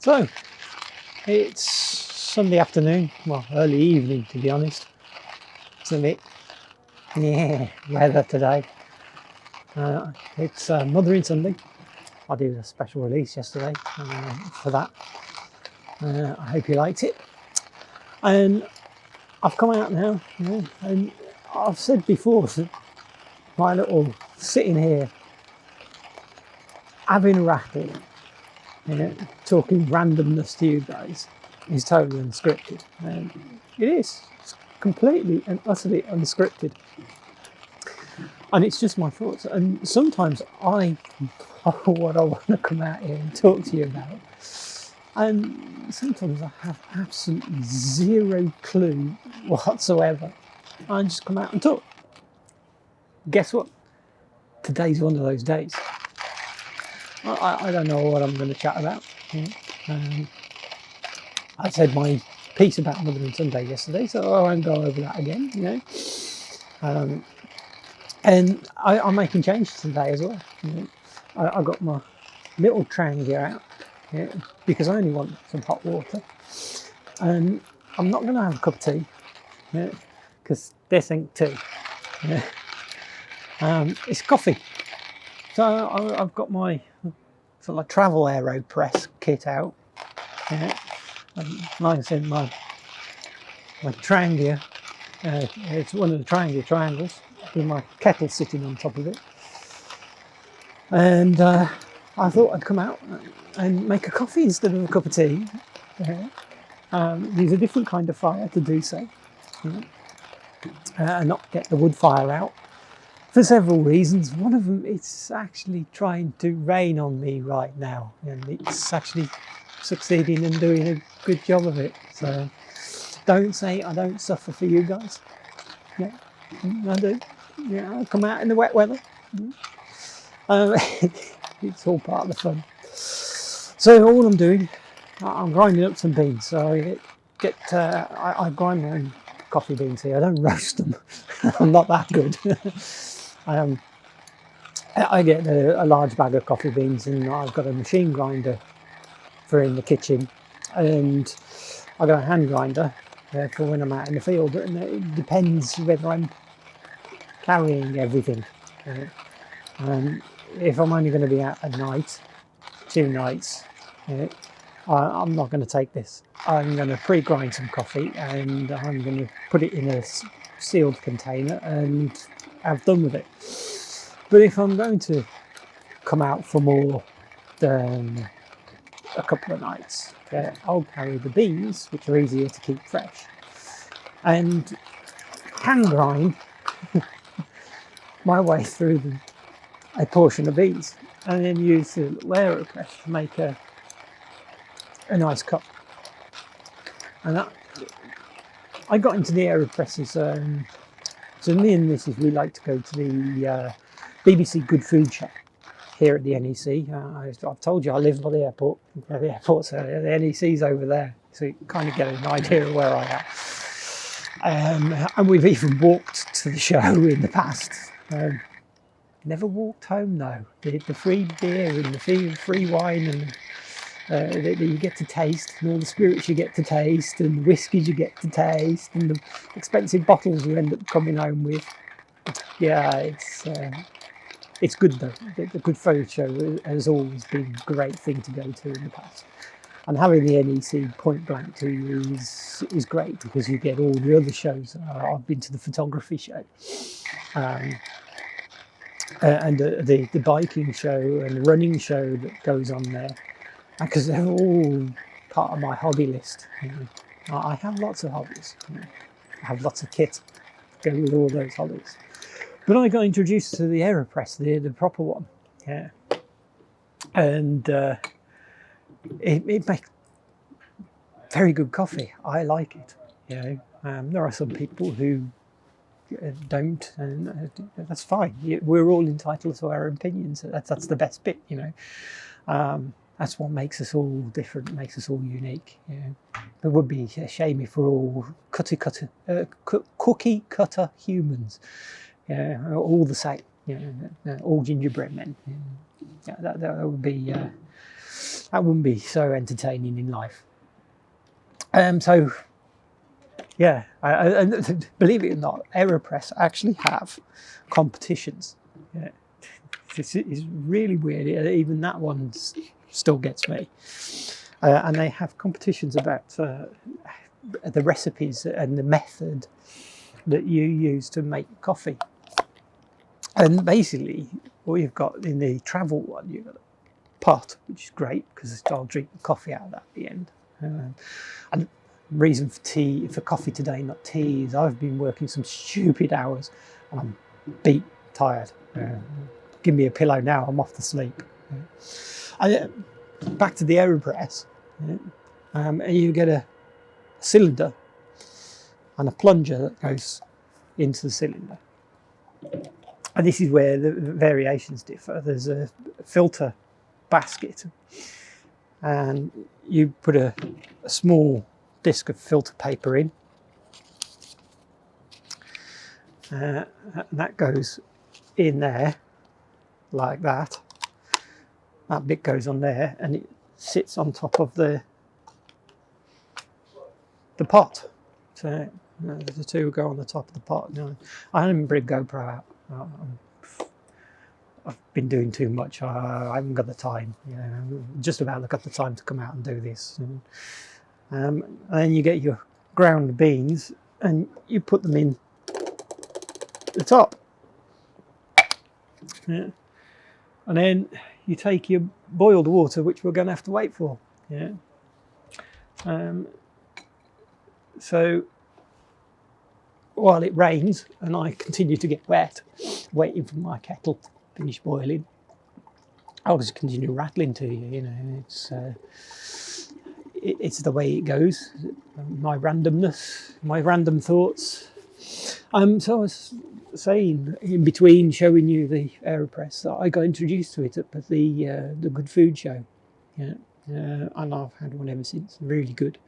So, it's Sunday afternoon, well, early evening to be honest. It's a bit, weather today. It's Mothering Sunday. I did a special release yesterday for that. I hope you liked it. And I've come out now, and I've said before that my little sitting here having a rattle, talking randomness to you guys is totally unscripted. It is. It's completely and utterly unscripted. And it's just my thoughts. And sometimes I know what I want to come out here and talk to you about. And sometimes I have absolutely zero clue whatsoever. I just come out and talk. Guess what? Today's one of those days. I don't know what I'm going to chat about. I said my piece about Mothering Sunday yesterday, so I won't go over that again, and I'm making changes today as well. I got my little trangia out because I only want some hot water, and I'm not going to have a cup of tea because this ain't tea. It's coffee. So I've got my sort of travel Aeropress kit out. Like I said, my trangia, it's one of the trangia triangles with my kettle sitting on top of it. And I thought I'd come out and make a coffee instead of a cup of tea. Use a different kind of fire to do so. And not get the wood fire out. For several reasons. One of them, it's actually trying to rain on me right now, and it's actually succeeding and doing a good job of it. So don't say I don't suffer for you guys. Yeah, I do. Yeah, I come out in the wet weather. It's all part of the fun. So all I'm doing, I'm grinding up some beans. So I grind my own coffee beans here. I don't roast them. I'm not that good. I get a large bag of coffee beans, and I've got a machine grinder for in the kitchen, and I've got a hand grinder for when I'm out in the field, and it depends whether I'm carrying everything. If I'm only going to be out at night, 2 nights, I'm not going to take this. I'm going to pre-grind some coffee, and I'm going to put it in a sealed container and have done with it. But if I'm going to come out for more than a couple of nights, I'll carry the beans, which are easier to keep fresh, and hand grind my way through a portion of beans, and then use the little Aeropress to make a nice cup. And I got into the Aeropresses. So me and Mrs. we like to go to the BBC Good Food Shop here at the NEC. I've told you I live by the airport. The airport's the NEC's over there, so you kind of get an idea of where I am. And we've even walked to the show in the past. Never walked home though. The free beer and the free wine and that you get to taste, and all the spirits you get to taste, and the whiskies you get to taste, and the expensive bottles you end up coming home with. Yeah, it's good though. The Good Food Show has always been a great thing to go to in the past. And having the NEC point blank to you is great, because you get all the other shows. I've been to the photography show, and the biking show and the running show that goes on there, because they're all part of my hobby list. I have lots of hobbies. I have lots of kit to go with all those hobbies. But I got introduced to the Aeropress, the proper one. Yeah. And it makes very good coffee. I like it. There are some people who don't, and that's fine. We're all entitled to our opinions. That's the best bit, That's what makes us all different, makes us all unique. It would be a shame if we're all cookie cutter humans, all the same, all gingerbread men. That would be That wouldn't be so entertaining in life. So yeah, and believe it or not, Aeropress actually have competitions. Yeah. This is really weird. Even that one still gets me. And they have competitions about the recipes and the method that you use to make coffee. And basically, what you've got in the travel one, you've got a pot, which is great because I'll drink the coffee out of that at the end. And the reason for coffee today, not tea, is I've been working some stupid hours and I'm beat, tired. Give me a pillow now, I'm off to sleep. Back to the Aeropress. You get a cylinder and a plunger that goes into the cylinder. And this is where the variations differ. There's a filter basket, and you put a small disc of filter paper in. And that goes in there like that. That bit goes on there, and it sits on top of the pot. So the two go on the top of the pot. Now, I haven't bring GoPro out. I've been doing too much. I haven't got the time. Just about got the time to come out and do this. And then you get your ground beans and you put them in the top. Yeah. And then you take your boiled water, which we're going to have to wait for. Yeah. So while it rains and I continue to get wet, waiting for my kettle to finish boiling, I'll just continue rattling to you. It's the way it goes. My randomness, my random thoughts. So I was saying in between showing you the Aeropress that I got introduced to it at the Good Food Show. Yeah, and I've had one ever since. Really good.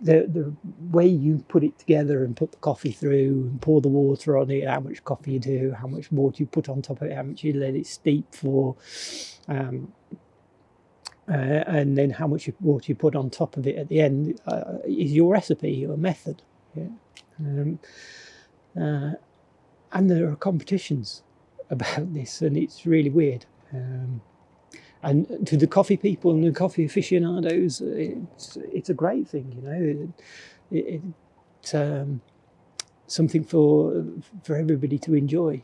The way you put it together and put the coffee through and pour the water on it, how much coffee you do, how much water you put on top of it, how much you let it steep for, and then how much water you put on top of it at the end is your recipe, your method. Yeah. And there are competitions about this, and it's really weird. And to the coffee people and the coffee aficionados, it's a great thing, It's something for everybody to enjoy,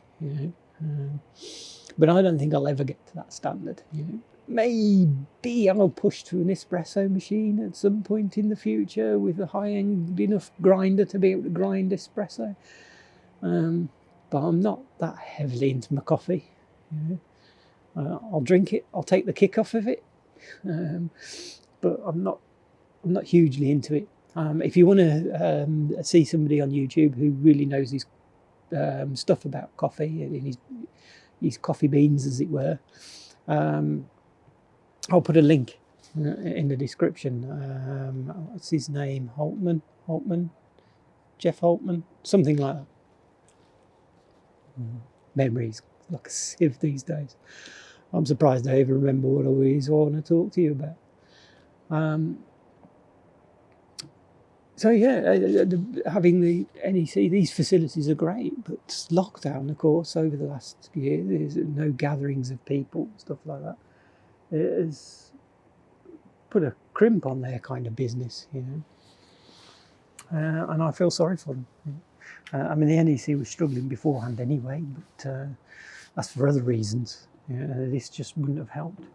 But I don't think I'll ever get to that standard, Maybe I'll push to an espresso machine at some point in the future with a high-end enough grinder to be able to grind espresso. But I'm not that heavily into my coffee. I'll drink it. I'll take the kick off of it, but I'm not hugely into it. If you want to see somebody on YouTube who really knows his stuff about coffee and his coffee beans, as it were, I'll put a link in the description. What's his name? Jeff Holtman, something like that. Memories like a sieve these days. I'm surprised I even remember what I always want to talk to you about. So yeah, having the NEC, these facilities are great, but lockdown, of course, over the last year, there's no gatherings of people, stuff like that. It has put a crimp on their kind of business, and I feel sorry for them. I mean, the NEC was struggling beforehand anyway, but that's for other reasons. This just wouldn't have helped.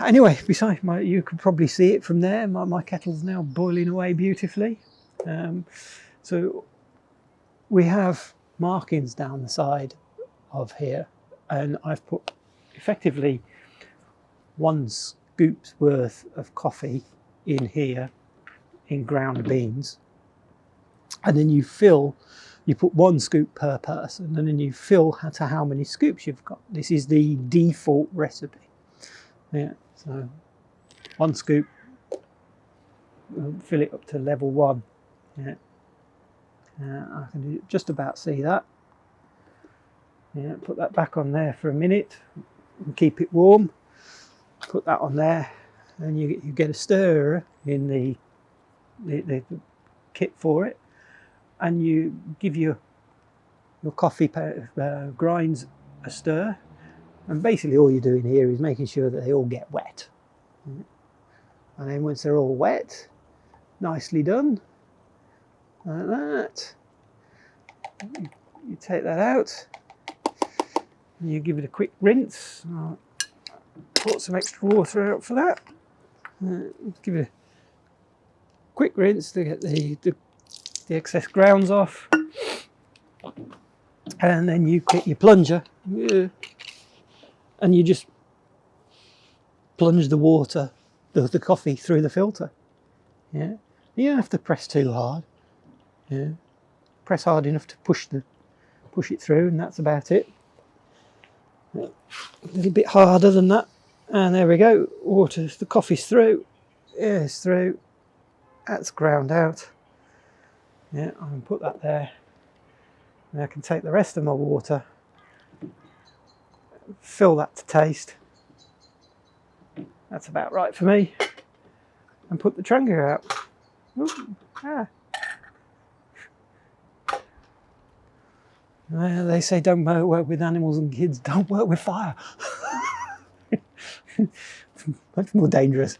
Anyway, besides, you could probably see it from there. My kettle's now boiling away beautifully. So we have markings down the side of here, and I've put effectively 1 scoop's worth of coffee in here in ground beans, and then you put 1 scoop per person, and then you fill to how many scoops you've got. This is the default recipe. Yeah, so 1 scoop, fill it up to level 1. Yeah, I can just about see that. Yeah, put that back on there for a minute and keep it warm. put that on there, and you get a stirrer in the kit for it, and you give your coffee grinds a stir, and basically all you're doing here is making sure that they all get wet. And then once they're all wet, nicely done, like that, you take that out, and you give it a quick rinse. I'll put some extra water out for that. Give it a quick rinse to get the excess grounds off, and then you get your plunger, and you just plunge the water, the coffee through the filter. Yeah, you don't have to press too hard. Yeah, press hard enough to push it through, and that's about it. A little bit harder than that, and there we go. The coffee's through. Yeah, it's through. That's ground out. Yeah, I can put that there. And I can take the rest of my water, fill that to taste. That's about right for me. And put the Tranger out. Ooh, ah. They say don't work with animals and kids, don't work with fire. Much more dangerous.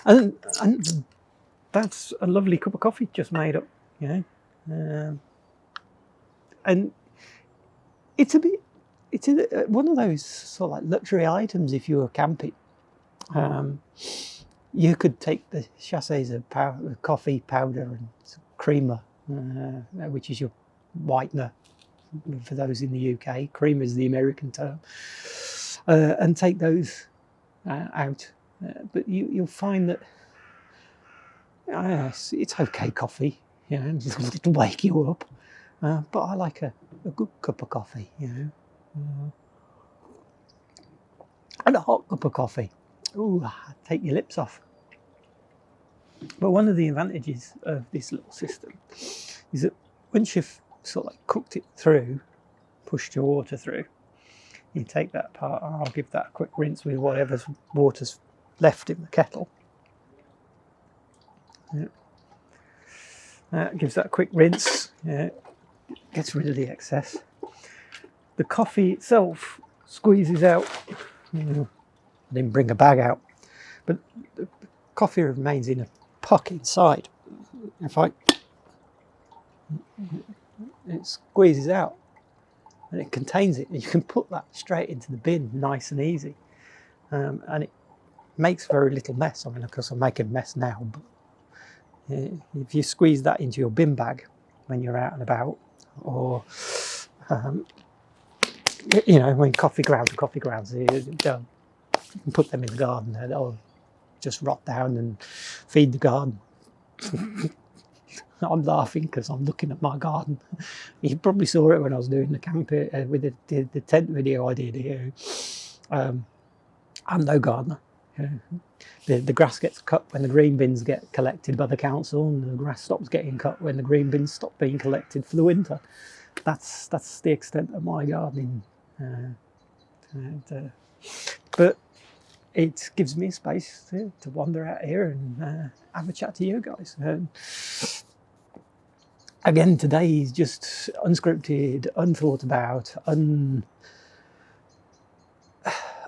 and that's a lovely cup of coffee just made up, you know. And it's one of those sort of like luxury items if you were camping. You could take the sachets of coffee powder and creamer, which is your whitener for those in the UK. Creamer is the American term, and take those out. But you'll find that it's okay coffee, you know, it'll wake you up. But I like a good cup of coffee, you know, and a hot cup of coffee. Ooh, take your lips off. But one of the advantages of this little system is that once you've sort of like cooked it through, pushed your water through, you take that part, and I'll give that a quick rinse with whatever water's left in the kettle. Yeah. That gives that a quick rinse, yeah, gets rid of the excess. The coffee itself squeezes out. I didn't bring a bag out, but the coffee remains in a puck inside. It squeezes out and it contains it, and you can put that straight into the bin nice and easy, and it makes very little mess. I mean, of course I'm making a mess now, but if you squeeze that into your bin bag when you're out and about, or you know, when coffee grounds, you don't put them in the garden, they'll just rot down and feed the garden. I'm laughing because I'm looking at my garden. You probably saw it when I was doing the camp with the tent video I did here. I'm no gardener. The grass gets cut when the green bins get collected by the council, and the grass stops getting cut when the green bins stop being collected for the winter. That's the extent of my gardening. But it gives me a space to wander out here and have a chat to you guys. Again, today is just unscripted, unthought about,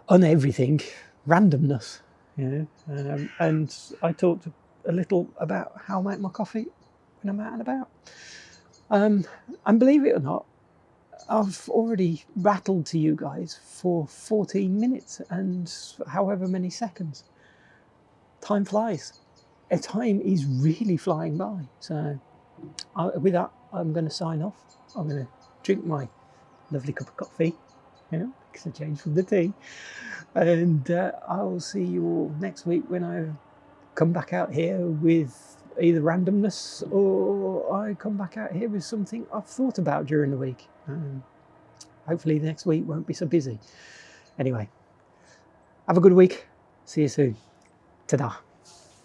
everything, randomness. You know, and I talked a little about how I make my coffee when I'm out and about. And believe it or not, I've already rattled to you guys for 14 minutes and however many seconds. Time flies. Time is really flying by. So with that, I'm going to sign off. I'm going to drink my lovely cup of coffee, you know, because I changed from the tea. And I'll see you all next week when I come back out here with either randomness or I come back out here with something I've thought about during the week. Hopefully next week won't be so busy. Anyway, have a good week. See you soon. Ta-da.